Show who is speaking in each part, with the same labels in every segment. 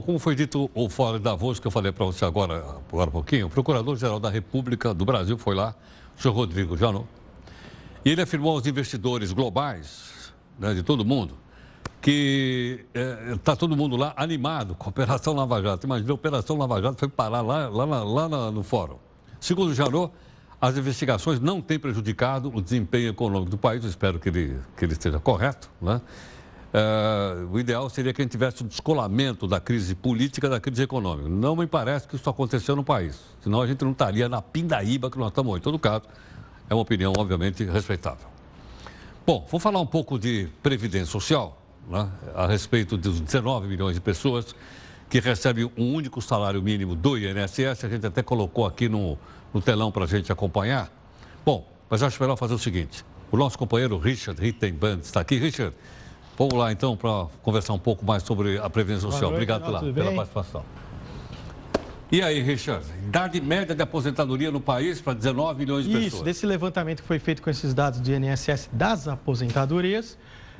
Speaker 1: Como foi dito o Fórum Davos, que eu falei para você agora há pouquinho, o Procurador-Geral da República do Brasil foi lá, o senhor Rodrigo Janot, e ele afirmou aos investidores globais, né, de todo mundo, que está todo mundo lá animado com a Operação Lava Jato. Imagina, a Operação Lava Jato foi parar lá no Fórum. Segundo o Janot, as investigações não têm prejudicado o desempenho econômico do país, eu espero que ele esteja correto, né? O ideal seria que a gente tivesse um descolamento da crise política da crise econômica. Não me parece que isso aconteceu no país, senão a gente não estaria na pindaíba que nós estamos hoje. Em todo caso, é uma opinião, obviamente, respeitável. Bom, vou falar um pouco de previdência social, né, a respeito dos 19 milhões de pessoas que recebem um único salário mínimo do INSS. A gente até colocou aqui no telão para a gente acompanhar. Bom, mas acho melhor fazer o seguinte. O nosso companheiro Richard Rittenband está aqui. Richard, vamos lá, então, para conversar um pouco mais sobre a Previdência Social. Obrigado pela participação. E aí, Richard, idade média de aposentadoria no país para 19 milhões de pessoas?
Speaker 2: Isso, desse levantamento que foi feito com esses dados do INSS das aposentadorias,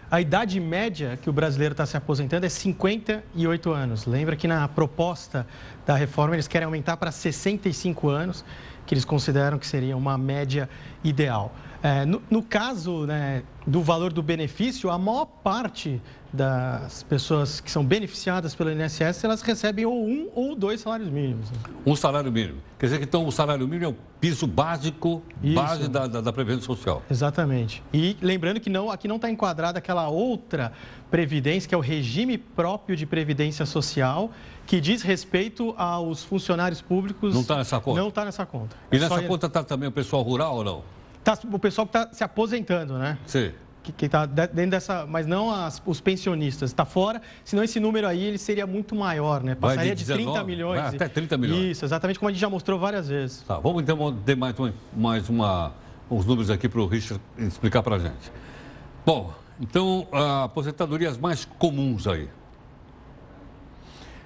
Speaker 2: a idade média que o brasileiro está se aposentando é 58 anos. Lembra que na proposta da reforma eles querem aumentar para 65 anos, que eles consideram que seria uma média ideal. No caso, né, do valor do benefício, a maior parte das pessoas que são beneficiadas pelo INSS, elas recebem ou um ou dois salários mínimos.
Speaker 1: Um salário mínimo. Quer dizer que então o salário mínimo é o piso básico, base da Previdência Social.
Speaker 2: Exatamente. E lembrando que aqui não está enquadrada aquela outra previdência, que é o regime próprio de previdência social, que diz respeito aos funcionáriros públicos.
Speaker 1: Não está nessa conta?
Speaker 2: Não está nessa conta.
Speaker 1: E nessa conta está também o pessoal rural ou não?
Speaker 2: Tá, o pessoal que está se aposentando, né?
Speaker 1: Sim.
Speaker 2: Que está dentro dessa, mas não os pensionistas. Está fora, senão esse número aí ele seria muito maior, né? Passaria de 30 milhões.
Speaker 1: Vai até 30 milhões.
Speaker 2: Isso, exatamente como a gente já mostrou várias vezes.
Speaker 1: Tá, vamos então ter uns números aqui para o Richard explicar para a gente. Bom, então, aposentadorias mais comuns aí.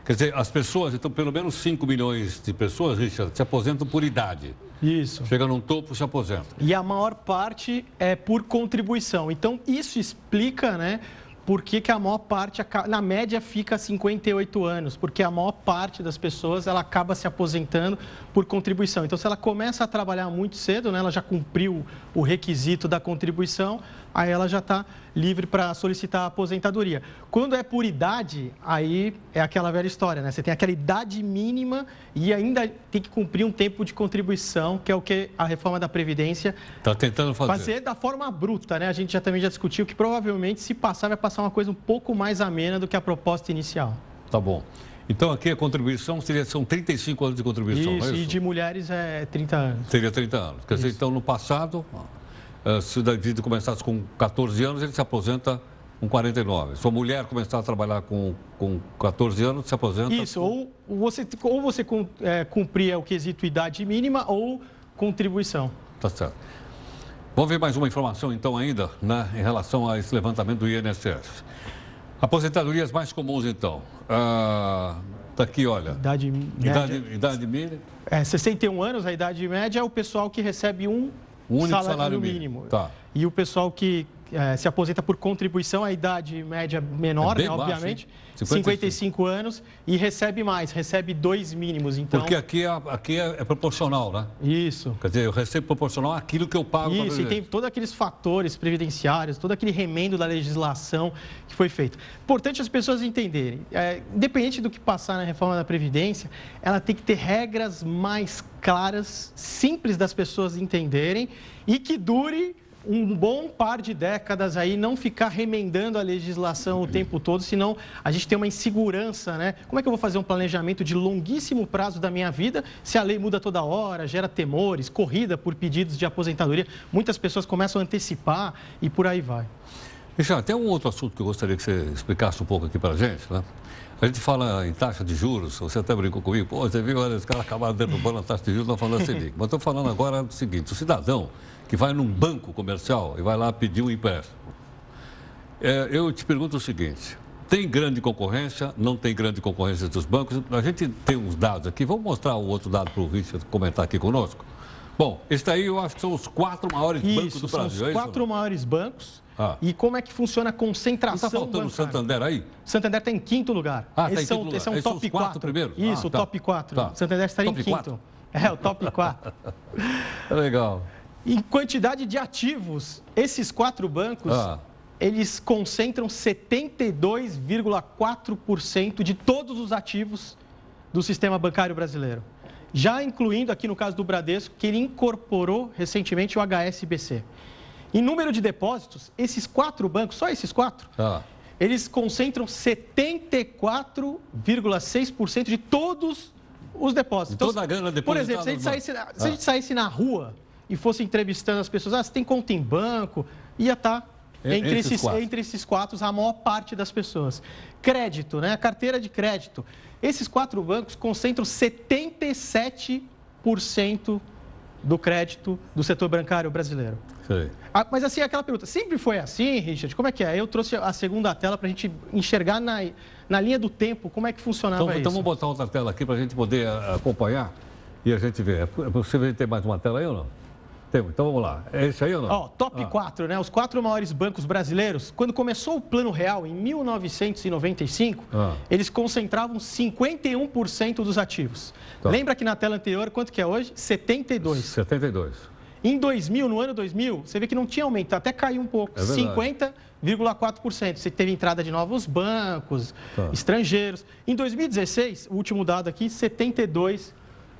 Speaker 1: Quer dizer, as pessoas, então, pelo menos 5 milhões de pessoas, Richard, se aposentam por idade.
Speaker 2: Isso.
Speaker 1: Chega num topo, se aposenta.
Speaker 2: E a maior parte é por contribuição. Então, isso explica, né, por que a maior parte, na média, fica 58 anos. Porque a maior parte das pessoas, ela acaba se aposentando por contribuição. Então, se ela começa a trabalhar muito cedo, né, ela já cumpriu o requisito da contribuição, aí ela já está livre para solicitar a aposentadoria. Quando é por idade, aí é aquela velha história, né? Você tem aquela idade mínima e ainda tem que cumprir um tempo de contribuição, que é o que a reforma da Previdência
Speaker 1: está tentando
Speaker 2: fazer da forma bruta, né? A gente também já discutiu que provavelmente, se passar, vai passar uma coisa um pouco mais amena do que a proposta inicial.
Speaker 1: Tá bom. Então, aqui a contribuição são 35 anos de contribuição,
Speaker 2: isso,
Speaker 1: não é isso?
Speaker 2: E de mulheres é 30 anos.
Speaker 1: Seria 30 anos. Quer dizer, então, no passado, se o David começasse com 14 anos, ele se aposenta com 49. Se a mulher começar a trabalhar com 14 anos, se aposenta...
Speaker 2: Isso, ou você cumpria o quesito idade mínima ou contribuição.
Speaker 1: Tá certo. Vamos ver mais uma informação, então, ainda, né, em relação a esse levantamento do INSS. Aposentadorias mais comuns, então. Tá aqui, olha.
Speaker 2: Idade
Speaker 1: mínima.
Speaker 2: 61 anos, a idade média é o pessoal que recebe um
Speaker 1: único
Speaker 2: salário mínimo.
Speaker 1: Tá.
Speaker 2: E o pessoal que se aposenta por contribuição, a idade média menor, né, obviamente, 55 anos, e recebe mais, recebe 2 mínimos. Então...
Speaker 1: Porque aqui é proporcional, né?
Speaker 2: Isso.
Speaker 1: Quer dizer, eu recebo proporcional àquilo que eu pago.
Speaker 2: Isso, e tem todos aqueles fatores previdenciários, todo aquele remendo da legislação que foi feito. Importante as pessoas entenderem, independente do que passar na reforma da Previdência, ela tem que ter regras mais claras, simples das pessoas entenderem e que dure um bom par de décadas aí, não ficar remendando a legislação o tempo todo, senão a gente tem uma insegurança, né? Como é que eu vou fazer um planejamento de longuíssimo prazo da minha vida se a lei muda toda hora, gera temores, corrida por pedidos de aposentadoria? Muitas pessoas começam a antecipar e por aí vai.
Speaker 1: Richard, tem um outro assunto que eu gostaria que você explicasse um pouco aqui para a gente, né? A gente fala em taxa de juros, você até brincou comigo, pô, você viu, olha, os caras acabaram derrubando a taxa de juros, não falando assim, mas estou falando agora do seguinte, o cidadão que vai num banco comercial e vai lá pedir um empréstimo. Eu te pergunto o seguinte, tem grande concorrência, não tem grande concorrência dos bancos? A gente tem uns dados aqui, vamos mostrar o outro dado para o Richard comentar aqui conosco. Bom, esse daí eu acho que são os 4 maiores bancos do Brasil.
Speaker 2: São os 4 maiores bancos. E como é que funciona a concentração
Speaker 1: bancária? Não está faltando o Santander aí?
Speaker 2: Santander está em quinto lugar.
Speaker 1: Esse é um
Speaker 2: top 4
Speaker 1: primeiros?
Speaker 2: Isso, o top 4.
Speaker 1: Tá.
Speaker 2: Santander está em quinto. O top 4.
Speaker 1: Legal.
Speaker 2: Em quantidade de ativos, esses 4 bancos, eles concentram 72,4% de todos os ativos do sistema bancário brasileiro. Já incluindo aqui no caso do Bradesco, que ele incorporou recentemente o HSBC. Em número de depósitos, esses 4 bancos, só esses 4, eles concentram 74,6% de todos os depósitos.
Speaker 1: Então, toda a grana
Speaker 2: por exemplo, se a gente saísse na rua e fosse entrevistando as pessoas, você tem conta em banco, ia estar entre esses 4 a maior parte das pessoas. Crédito, né? A carteira de crédito. Esses 4 bancos concentram 77% do crédito do setor bancário brasileiro.
Speaker 1: Sei.
Speaker 2: Mas assim, aquela pergunta, sempre foi assim, Richard? Como é que é? Eu trouxe a segunda tela para a gente enxergar na linha do tempo como é que funcionava isso.
Speaker 1: Então vamos botar outra tela aqui para a gente poder acompanhar e a gente ver. É possível a gente ter mais uma tela aí ou não? Temos, então vamos lá. É esse aí ou não?
Speaker 2: Top 4, né? Os 4 maiores bancos brasileiros, quando começou o Plano Real, em 1995, eles concentravam 51% dos ativos. Lembra que na tela anterior, quanto que é hoje? 72%.
Speaker 1: 72%.
Speaker 2: Em 2000, no ano 2000, você vê que não tinha aumento, até caiu um pouco, 50,4%. Você teve entrada de novos bancos, estrangeiros. Em 2016, o último dado aqui, 72%.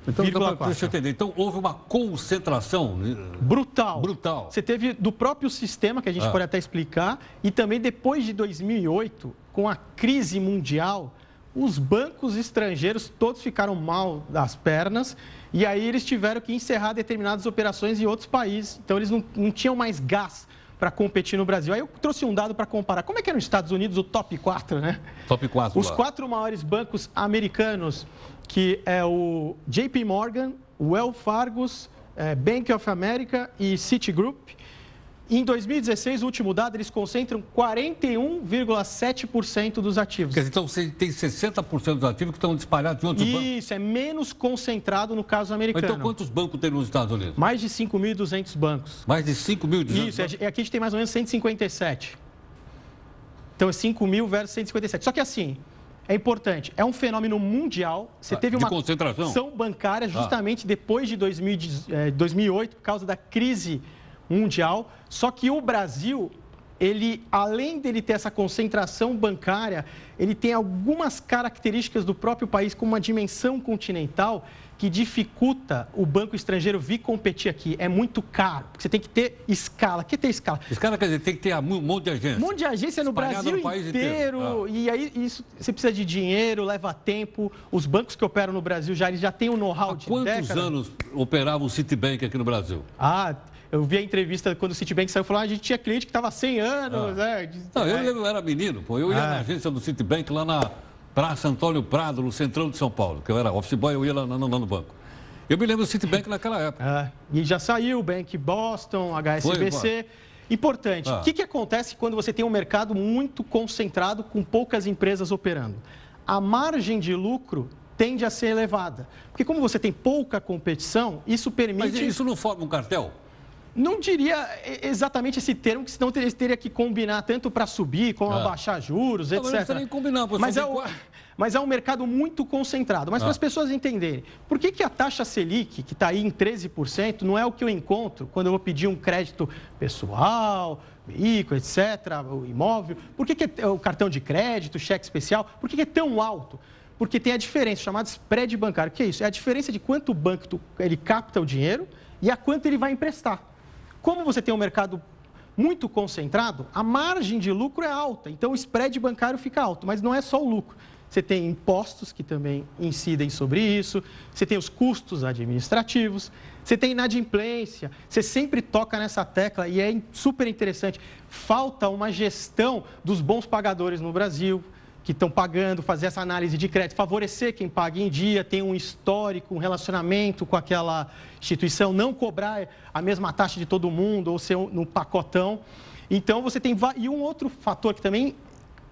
Speaker 1: Então, deixa eu entender. Então, houve uma concentração
Speaker 2: brutal.
Speaker 1: Brutal.
Speaker 2: Você teve do próprio sistema, que a gente pode até explicar, e também depois de 2008, com a crise mundial, os bancos estrangeiros todos ficaram mal das pernas e aí eles tiveram que encerrar determinadas operações em outros países. Então, eles não tinham mais gás para competir no Brasil. Aí eu trouxe um dado para comparar. Como é que é nos Estados Unidos o top 4, né?
Speaker 1: Top 4
Speaker 2: Os 4 maiores bancos americanos, que é o JP Morgan, o Wells Fargo, Bank of America e Citigroup. Em 2016, o último dado, eles concentram 41,7% dos ativos.
Speaker 1: Quer dizer, então você tem 60% dos ativos que estão espalhados em outros bancos?
Speaker 2: Isso, é menos concentrado no caso americano.
Speaker 1: Então quantos bancos tem nos Estados Unidos?
Speaker 2: Mais de 5.200 bancos.
Speaker 1: Mais de 5.200?
Speaker 2: Isso, aqui a gente tem mais ou menos 157. Então é 5.000 versus 157. Só que assim, é importante, é um fenômeno mundial. Você teve uma concentração bancária justamente depois de 2008, por causa da crise mundial. Só que o Brasil, ele, além dele ter essa concentração bancária, ele tem algumas características do próprio país, como uma dimensão continental, que dificulta o banco estrangeiro vir competir aqui. É muito caro, porque você tem que ter escala. O que é ter escala?
Speaker 1: Escala quer dizer, tem que ter um monte de agência.
Speaker 2: Um monte de agência no Brasil inteiro. E aí, isso, você precisa de dinheiro, leva tempo. Os bancos que operam no Brasil, eles já têm um know-how de décadas.
Speaker 1: Quantos anos operava o Citibank aqui no Brasil?
Speaker 2: Eu vi a entrevista quando o Citibank saiu e falou: a gente tinha cliente que estava há 100 anos.
Speaker 1: Não, eu era menino, pô. Eu ia na agência do Citibank lá na Praça Antônio Prado, no centrão de São Paulo, que eu era office boy, eu ia lá no banco. Eu me lembro do Citibank naquela época.
Speaker 2: E já saiu o Bank Boston, HSBC. Importante, o que acontece quando você tem um mercado muito concentrado com poucas empresas operando? A margem de lucro tende a ser elevada. Porque como você tem pouca competição, isso permite...
Speaker 1: Mas isso não forma um cartel?
Speaker 2: Não diria exatamente esse termo, que senão teria que combinar tanto para subir, como abaixar juros, etc.
Speaker 1: Não precisa nem combinar,
Speaker 2: mas é um mercado muito concentrado. Mas para as pessoas entenderem, por que a taxa Selic, que está aí em 13%, não é o que eu encontro quando eu vou pedir um crédito pessoal, veículo, etc., o imóvel? Por que é o cartão de crédito, cheque especial, por que é tão alto? Porque tem a diferença chamada spread bancário. O que é isso? É a diferença de quanto o banco ele capta o dinheiro e a quanto ele vai emprestar. Como você tem um mercado muito concentrado, a margem de lucro é alta, então o spread bancário fica alto, mas não é só o lucro. Você tem impostos que também incidem sobre isso, você tem os custos administrativos, você tem inadimplência, você sempre toca nessa tecla e é super interessante. Falta uma gestão dos bons pagadores no Brasil, que estão pagando, fazer essa análise de crédito, favorecer quem paga em dia, tem um histórico, um relacionamento com aquela instituição, não cobrar a mesma taxa de todo mundo ou ser no pacotão. Então, você tem... E um outro fator que também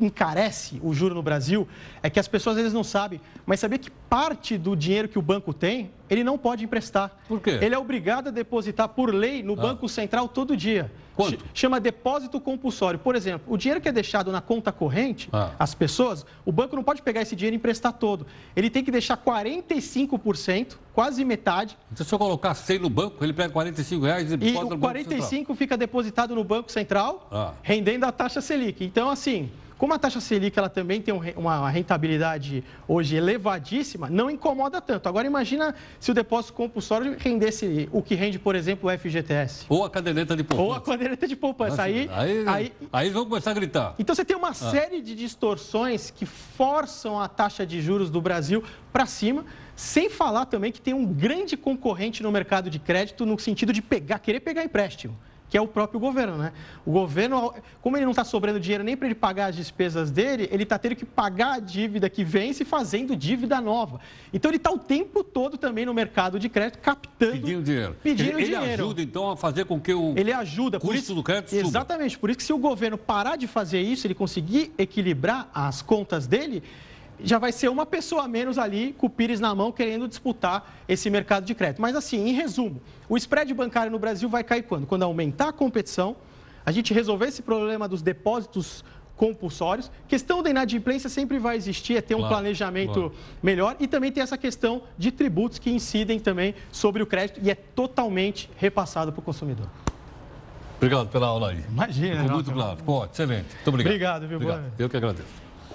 Speaker 2: encarece o juro no Brasil é que as pessoas às vezes não sabem, mas sabia que parte do dinheiro que o banco tem, ele não pode emprestar.
Speaker 1: Por quê?
Speaker 2: Ele é obrigado a depositar por lei no Banco Central todo dia.
Speaker 1: Quanto?
Speaker 2: Chama depósito compulsório. Por exemplo, o dinheiro que é deixado na conta corrente, as pessoas, o banco não pode pegar esse dinheiro e emprestar todo. Ele tem que deixar 45%, quase metade.
Speaker 1: Então, se eu colocar 100 no banco, ele pega R$45 e deposita no
Speaker 2: o
Speaker 1: Banco
Speaker 2: 45
Speaker 1: Central.
Speaker 2: fica depositado no Banco Central, rendendo a taxa Selic. Então, assim, como a taxa Selic ela também tem uma rentabilidade hoje elevadíssima, não incomoda tanto. Agora, imagina se o depósito compulsório rendesse o que rende, por exemplo, o FGTS.
Speaker 1: Ou a caderneta de poupança.
Speaker 2: Ou a caderneta de poupança.
Speaker 1: Aí eles vão começar a gritar.
Speaker 2: Então, você tem uma série de distorções que forçam a taxa de juros do Brasil para cima, sem falar também que tem um grande concorrente no mercado de crédito no sentido de querer pegar empréstimo, que é o próprio governo, né? O governo, como ele não está sobrando dinheiro nem para ele pagar as despesas dele, ele está tendo que pagar a dívida que vence fazendo dívida nova. Então, ele está o tempo todo também no mercado de crédito captando...
Speaker 1: Pedindo dinheiro. Ele ajuda, então, a fazer com que o custo do crédito suba.
Speaker 2: Exatamente. Por isso que se o governo parar de fazer isso, ele conseguir equilibrar as contas dele, já vai ser uma pessoa a menos ali, com o Pires na mão, querendo disputar esse mercado de crédito. Mas assim, em resumo, o spread bancário no Brasil vai cair quando? Quando aumentar a competição, a gente resolver esse problema dos depósitos compulsórios. Questão da inadimplência sempre vai existir, é ter um planejamento melhor. E também tem essa questão de tributos que incidem também sobre o crédito e é totalmente repassado para o consumidor.
Speaker 1: Obrigado pela aula aí.
Speaker 2: Imagina.
Speaker 1: Ficou muito claro. Ficou excelente. Muito obrigado.
Speaker 2: Obrigado, viu?
Speaker 1: Obrigado. Eu que agradeço.